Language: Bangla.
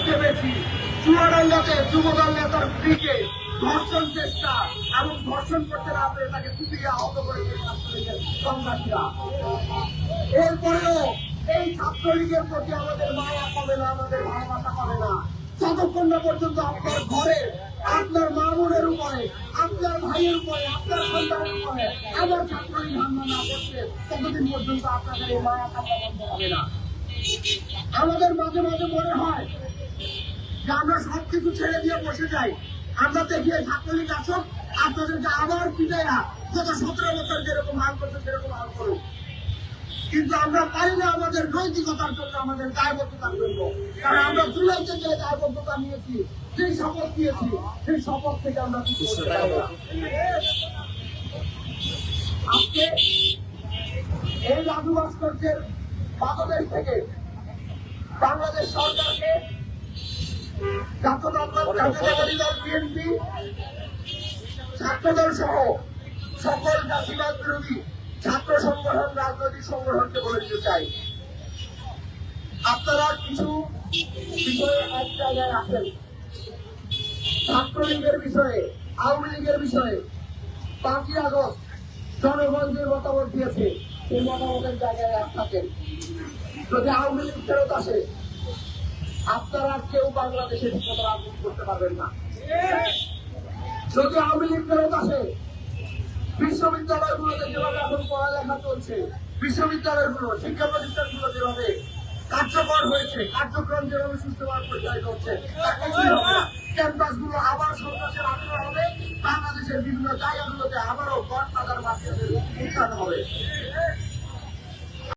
দেখতে পেয়েছি চুয়াডাঙ্গাতে যুবদল নেতার স্ত্রীকে ধর্ষণ চেষ্টা এবং ধর্ষণ করতে না পেরে তাকে কুপিয়ে আহত করেছে ছাত্রলীগের সন্ত্রাসীরা। এরপরেও এই ছাত্রলীগের প্রতি আমাদের মায়া কমে না, আমাদের ভালোবাসা কমে না যতক্ষণ না পর্যন্ত আপনার ঘরে আপনার মা বোনের উপরে, আপনার ভাইয়ের উপরে, আপনার সন্তানের উপরে আবার ছাত্রলীগ হামলা না করছে ততদিন পর্যন্ত আপনাদের এই মায়া কামনা বন্ধ হবে না। আমাদের মাঝে মাঝে মনে হয় যে আমরা সবকিছু ছেড়ে দিয়ে বসে যাই, আমরা দেখি ছাত্রলীগ আসুক আপনাদেরকে আবার পিটাইয়া গত 17 বছর যেরকম হাল করছে সেরকম হাল করুক, কিন্তু আমরা পারি না আমাদের নৈতিকতার জন্য, আমাদের দায়বদ্ধতার জন্য। কারণ আমরা জুলাইতে যে দায়বদ্ধতা নিয়েছি, সেই শপথ নিয়েছি, সেই শপথ থেকে আমরা কিছু করতে পারবো না। আজকে এই রাজু ভাস্কর্যের বাংলাদেশ থেকে বাংলাদেশ সরকারকে জাতীয়তাবাদী দল বিএনপি, ছাত্রদল সহ সকল জাতিবাদ বিরোধী ছাত্র সংগঠন, রাজনৈতিক সংগঠনকে বলে দিতে চাই, আপনারা কিছু বিষয়ে এক জায়গায় আছেন। ছাত্রলীগের বিষয়ে, আওয়ামী লীগের বিষয়ে 5ই আগস্ট জনগণ যে মতামত দিয়েছে সেই মতামতের জায়গায় এক থাকেন। যদি আওয়ামী লীগ ফেরত আসে আপনারা কেউ বাংলাদেশের ঠিকানা রাজনীতি করতে পারবেন না। যদি আওয়ামী লীগ ফেরত আসে বিশ্ববিদ্যালয়গুলোতে যেভাবে এখন পড়ালেখা চলছে, বিশ্ববিদ্যালয়গুলো, শিক্ষা প্রতিষ্ঠানগুলো যেভাবে কার্যকর হয়েছে, কার্যক্রম যেভাবে সুষ্ঠুভাবে পরিচালিত হচ্ছে, ক্যাম্পাসগুলো আবার সন্ত্রাসের আশ্রয় হবে, বাংলাদেশের বিভিন্ন জায়গাগুলোতে আবারও গণতান্ত্রিক মাধ্যমে উত্থান হবে।